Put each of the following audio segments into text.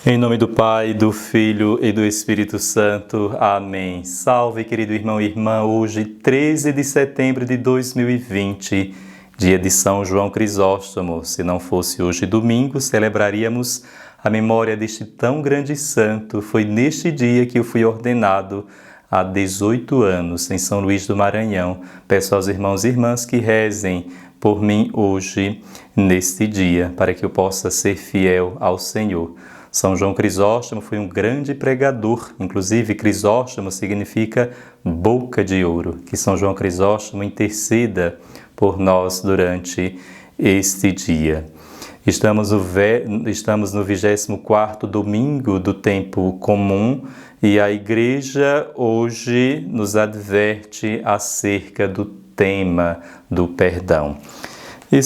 Em nome do Pai, do Filho e do Espírito Santo. Amém. Salve, querido irmão e irmã, hoje, 13 de setembro de 2020, dia de São João Crisóstomo. Se não fosse hoje domingo, celebraríamos a memória deste tão grande santo. Foi neste dia que eu fui ordenado há 18 anos em São Luís do Maranhão. Peço aos irmãos e irmãs que rezem por mim hoje, neste dia, para que eu possa ser fiel ao Senhor. São João Crisóstomo foi um grande pregador, inclusive Crisóstomo significa boca de ouro. Que São João Crisóstomo interceda por nós durante este dia. Estamos no 24º domingo do tempo comum e a Igreja hoje nos adverte acerca do tema do perdão.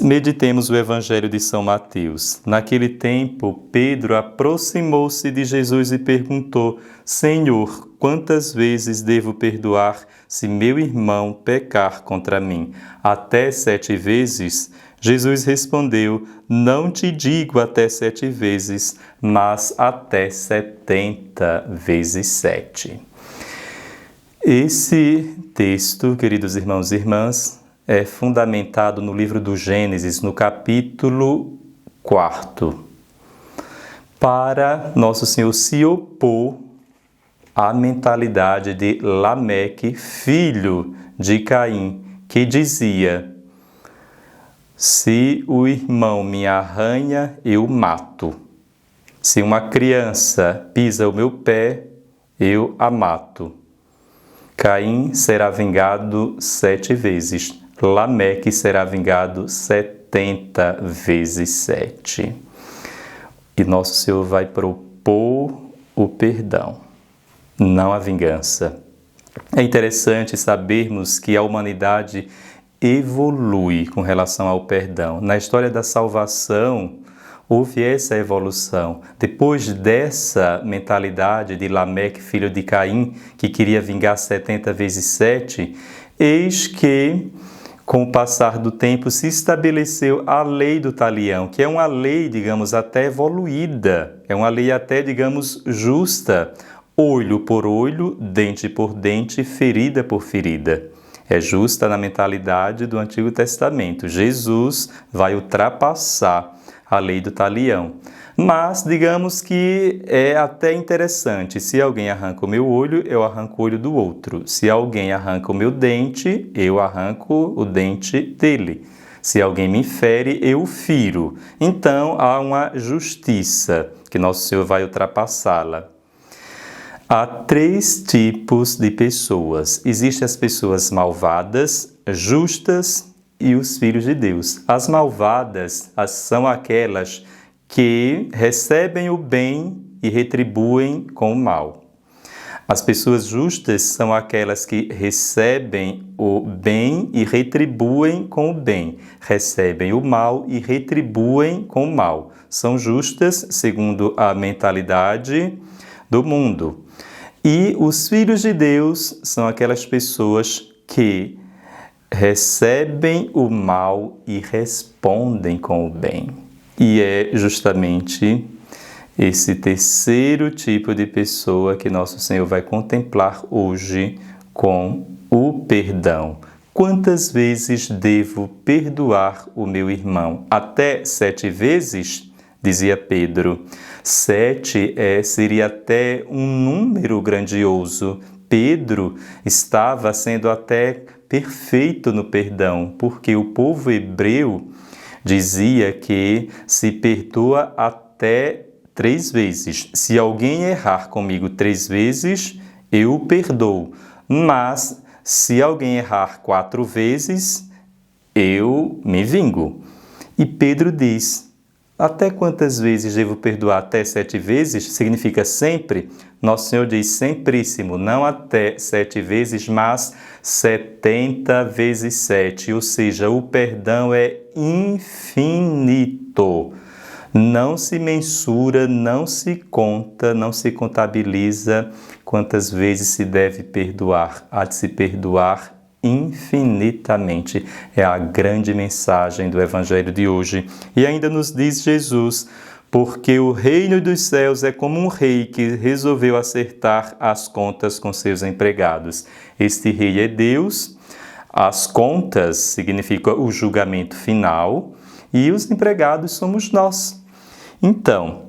Meditemos o Evangelho de São Mateus. Naquele tempo, Pedro aproximou-se de Jesus e perguntou: Senhor, quantas vezes devo perdoar se meu irmão pecar contra mim? Até 7 vezes? Jesus respondeu: Não te digo até 7 vezes, mas até 70 vezes 7. Esse texto, queridos irmãos e irmãs, é fundamentado no livro do Gênesis, no capítulo 4, para Nosso Senhor se opor à mentalidade de Lameque, filho de Caim, que dizia: se o irmão me arranha, eu mato. Se uma criança pisa o meu pé, eu a mato. Caim será vingado 7 vezes. Lameque será vingado 70 vezes 7. E Nosso Senhor vai propor o perdão, não a vingança. É interessante sabermos que a humanidade evolui com relação ao perdão. Na história da salvação, houve essa evolução. Depois dessa mentalidade de Lameque, filho de Caim, que queria vingar 70 vezes 7, eis que, com o passar do tempo, se estabeleceu a lei do talião, que é uma lei, digamos, até evoluída, é uma lei até, digamos, justa, olho por olho, dente por dente, ferida por ferida. É justa na mentalidade do Antigo Testamento. Jesus vai ultrapassar a lei do talião. Mas, digamos que é até interessante. Se alguém arranca o meu olho, eu arranco o olho do outro. Se alguém arranca o meu dente, eu arranco o dente dele. Se alguém me fere, eu firo. Então, há uma justiça que Nosso Senhor vai ultrapassá-la. Há 3 tipos de pessoas. Existem as pessoas malvadas, justas e os filhos de Deus. As malvadas são aquelas que recebem o bem e retribuem com o mal. As pessoas justas são aquelas que recebem o bem e retribuem com o bem, recebem o mal e retribuem com o mal. São justas segundo a mentalidade do mundo. E os filhos de Deus são aquelas pessoas que recebem o mal e respondem com o bem. E é justamente esse terceiro tipo de pessoa que Nosso Senhor vai contemplar hoje com o perdão. Quantas vezes devo perdoar o meu irmão? Até 7 vezes? Dizia Pedro. 7 seria até um número grandioso. Pedro estava sendo até perfeito no perdão, porque o povo hebreu dizia que se perdoa até 3 vezes. Se alguém errar comigo 3 vezes, eu perdoo. Mas se alguém errar 4 vezes, eu me vingo. E Pedro diz: até quantas vezes devo perdoar? Até 7 vezes? Significa sempre? Nosso Senhor diz sempríssimo, não até 7 vezes, mas 70 vezes 7. Ou seja, o perdão é infinito. Não se mensura, não se conta, não se contabiliza quantas vezes se deve perdoar. Há de se perdoar infinitamente. É a grande mensagem do Evangelho de hoje. E ainda nos diz Jesus: porque o reino dos céus é como um rei que resolveu acertar as contas com seus empregados. Este rei é Deus, as contas significa o julgamento final e os empregados somos nós. Então,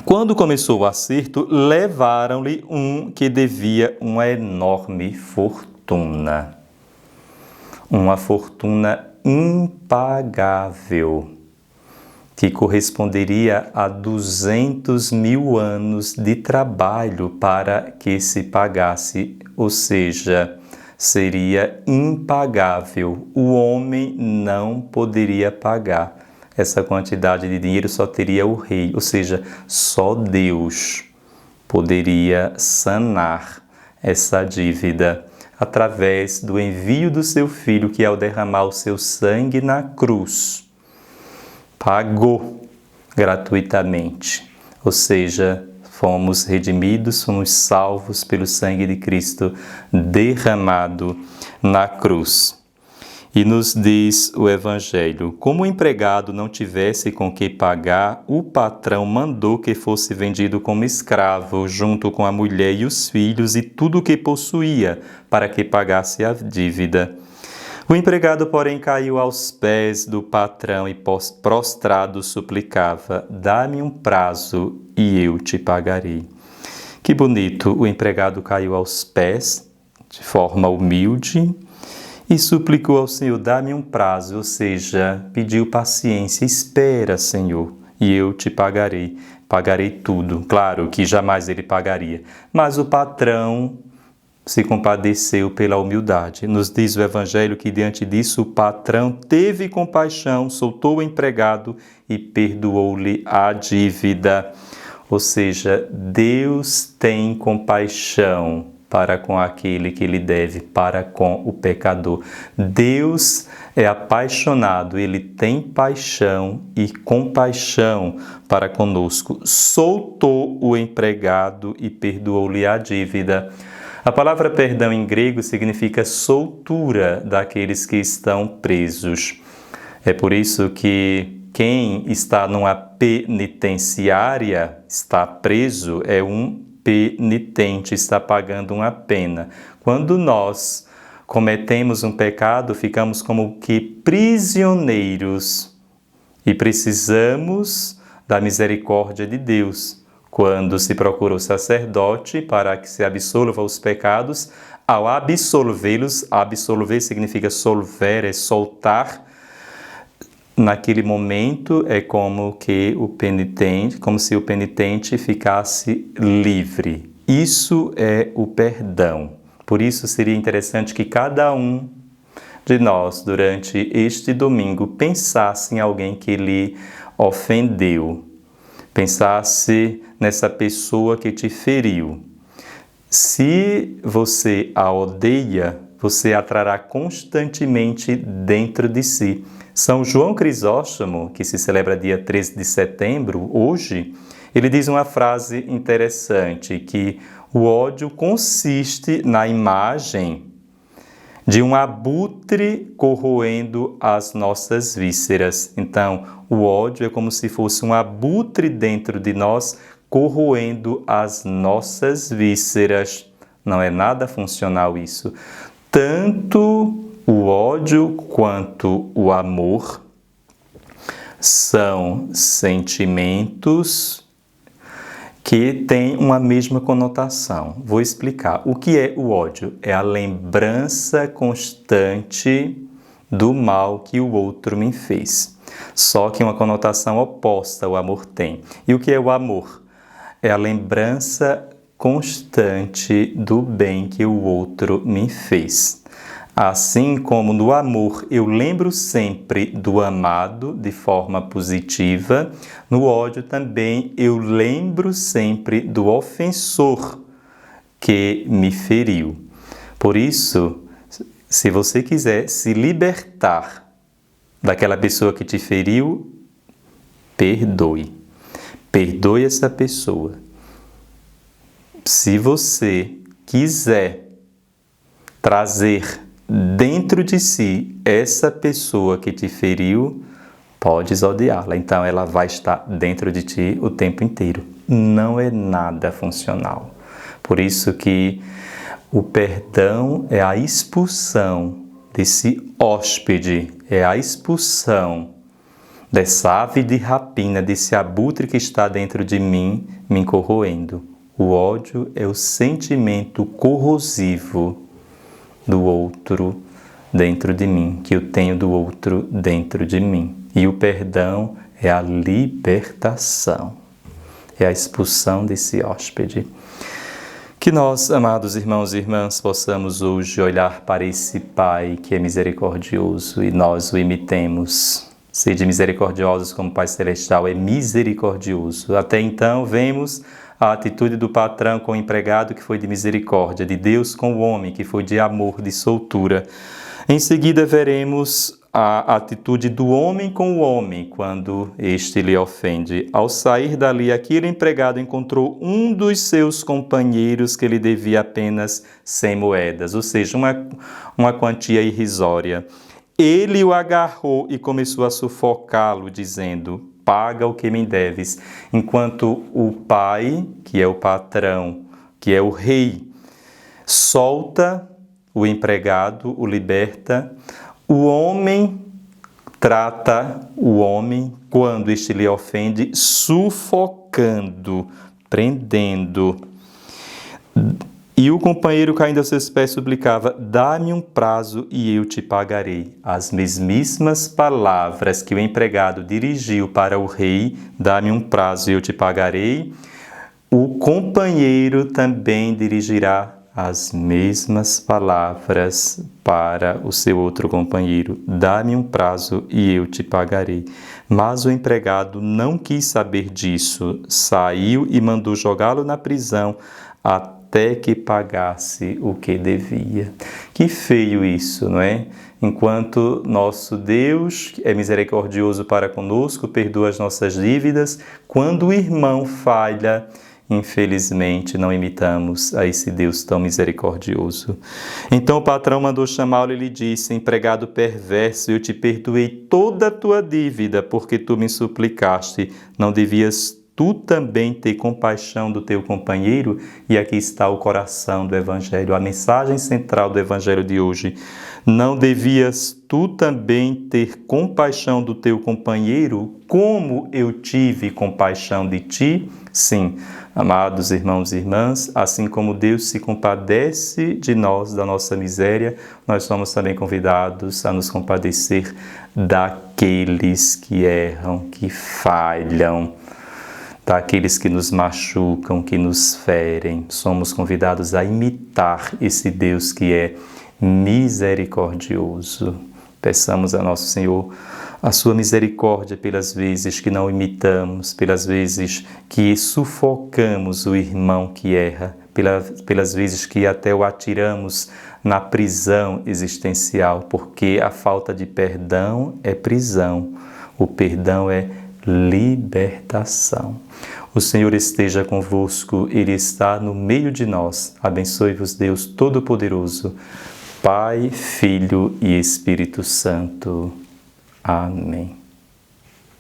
quando começou o acerto, levaram-lhe um que devia uma enorme fortuna. Uma fortuna impagável, que corresponderia a 200.000 anos de trabalho para que se pagasse, ou seja, seria impagável. O homem não poderia pagar. Essa quantidade de dinheiro só teria o rei, ou seja, só Deus poderia sanar essa dívida através do envio do seu Filho, que ao derramar o seu sangue na cruz, pagou gratuitamente. Ou seja, fomos redimidos, fomos salvos pelo sangue de Cristo derramado na cruz. E nos diz o Evangelho: como o empregado não tivesse com que pagar, o patrão mandou que fosse vendido como escravo, junto com a mulher e os filhos e tudo o que possuía, para que pagasse a dívida. O empregado, porém, caiu aos pés do patrão e prostrado suplicava: dá-me um prazo e eu te pagarei. Que bonito! O empregado caiu aos pés, de forma humilde, e suplicou ao Senhor: dá-me um prazo, ou seja, pediu paciência. Espera, Senhor, e eu te pagarei. Pagarei tudo. Claro que jamais ele pagaria, mas o patrão se compadeceu pela humildade. Nos diz o Evangelho que diante disso o patrão teve compaixão, soltou o empregado e perdoou-lhe a dívida. Ou seja, Deus tem compaixão para com aquele que lhe deve, para com o pecador. Deus é apaixonado, Ele tem paixão e compaixão para conosco. Soltou o empregado e perdoou-lhe a dívida. A palavra perdão em grego significa soltura daqueles que estão presos. É por isso que quem está numa penitenciária, está preso, é um penitente, está pagando uma pena. Quando nós cometemos um pecado, ficamos como que prisioneiros e precisamos da misericórdia de Deus. Quando se procura o sacerdote para que se absolva os pecados, ao absolvê-los, absolver significa solver, é soltar. Naquele momento é como se o penitente ficasse livre. Isso é o perdão. Por isso seria interessante que cada um de nós, durante este domingo, pensasse em alguém que lhe ofendeu. Pensasse nessa pessoa que te feriu. Se você a odeia, você a trará constantemente dentro de si. São João Crisóstomo, que se celebra dia 13 de setembro, hoje, ele diz uma frase interessante, que o ódio consiste na imagem de um abutre corroendo as nossas vísceras. Então, o ódio é como se fosse um abutre dentro de nós, corroendo as nossas vísceras. Não é nada funcional isso. Tanto o ódio quanto o amor são sentimentos que têm uma mesma conotação. Vou explicar. O que é o ódio? É a lembrança constante do mal que o outro me fez. Só que uma conotação oposta o amor tem. E o que é o amor? É a lembrança constante do bem que o outro me fez. Assim como no amor eu lembro sempre do amado de forma positiva, no ódio também eu lembro sempre do ofensor que me feriu. Por isso, se você quiser se libertar daquela pessoa que te feriu, perdoe. Perdoe essa pessoa. Se você quiser trazer dentro de si essa pessoa que te feriu, Podes odiá-la, então ela vai estar dentro de ti o tempo inteiro. Não é nada funcional. Por isso que o perdão é a expulsão desse hóspede, é a expulsão dessa ave de rapina, desse abutre que está dentro de mim, me corroendo. O ódio é o sentimento corrosivo do outro dentro de mim, que eu tenho do outro dentro de mim. E o perdão é a libertação, é a expulsão desse hóspede. Que nós, amados irmãos e irmãs, possamos hoje olhar para esse Pai que é misericordioso e nós o imitemos. Sede misericordiosos como o Pai Celestial é misericordioso. Até então, vemos a atitude do patrão com o empregado, que foi de misericórdia, de Deus com o homem, que foi de amor, de soltura. Em seguida, veremos a atitude do homem com o homem, quando este lhe ofende. Ao sair dali, aquele empregado encontrou um dos seus companheiros que lhe devia apenas 100 moedas, ou seja, uma quantia irrisória. Ele o agarrou e começou a sufocá-lo, dizendo: paga o que me deves. Enquanto o pai, que é o patrão, que é o rei, solta o empregado, o liberta, o homem trata o homem, quando este lhe ofende, sufocando, prendendo. E o companheiro, caindo aos seus pés, suplicava: dá-me um prazo e eu te pagarei. As mesmíssimas palavras que o empregado dirigiu para o rei, dá-me um prazo e eu te pagarei, o companheiro também dirigirá as mesmas palavras para o seu outro companheiro: dá-me um prazo e eu te pagarei. Mas o empregado não quis saber disso, saiu e mandou jogá-lo na prisão até que pagasse o que devia. Que feio isso, não é? Enquanto nosso Deus é misericordioso para conosco, perdoa as nossas dívidas, quando o irmão falha, infelizmente, não imitamos a esse Deus tão misericordioso. Então o patrão mandou chamá-lo e lhe disse: empregado perverso, eu te perdoei toda a tua dívida, porque tu me suplicaste. Não devias tu também ter compaixão do teu companheiro? E aqui está o coração do Evangelho, a mensagem central do Evangelho de hoje. Não devias tu também ter compaixão do teu companheiro, como eu tive compaixão de ti? Sim, amados irmãos e irmãs, assim como Deus se compadece de nós, da nossa miséria, nós somos também convidados a nos compadecer daqueles que erram, que falham, daqueles que nos machucam, que nos ferem. Somos convidados a imitar esse Deus que é misericordioso. Peçamos a nosso Senhor a sua misericórdia pelas vezes que não imitamos, pelas vezes que sufocamos o irmão que erra, pelas vezes que até o atiramos na prisão existencial, porque a falta de perdão é prisão, o perdão é libertação. O Senhor esteja convosco, Ele está no meio de nós. Abençoe-vos Deus Todo-Poderoso, Pai, Filho e Espírito Santo. Amém.